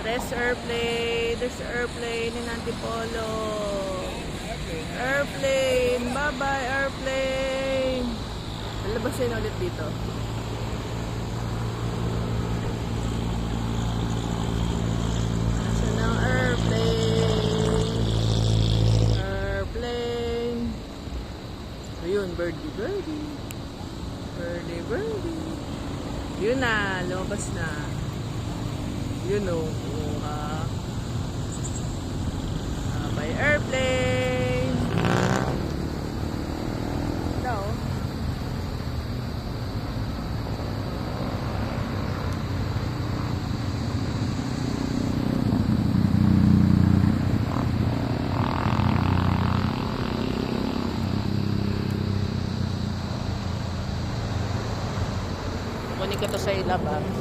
There's airplane. There's airplane in Antipolo. Airplane. Bye-bye, airplane. Lalabasin ulit dito. Nasa ng airplane. Airplane. Ayun, birdie, birdie. Birdie, birdie. Yun na, lumabas na. Yun o. By airplane. Ito. Kunin ko to sa ilab, ah.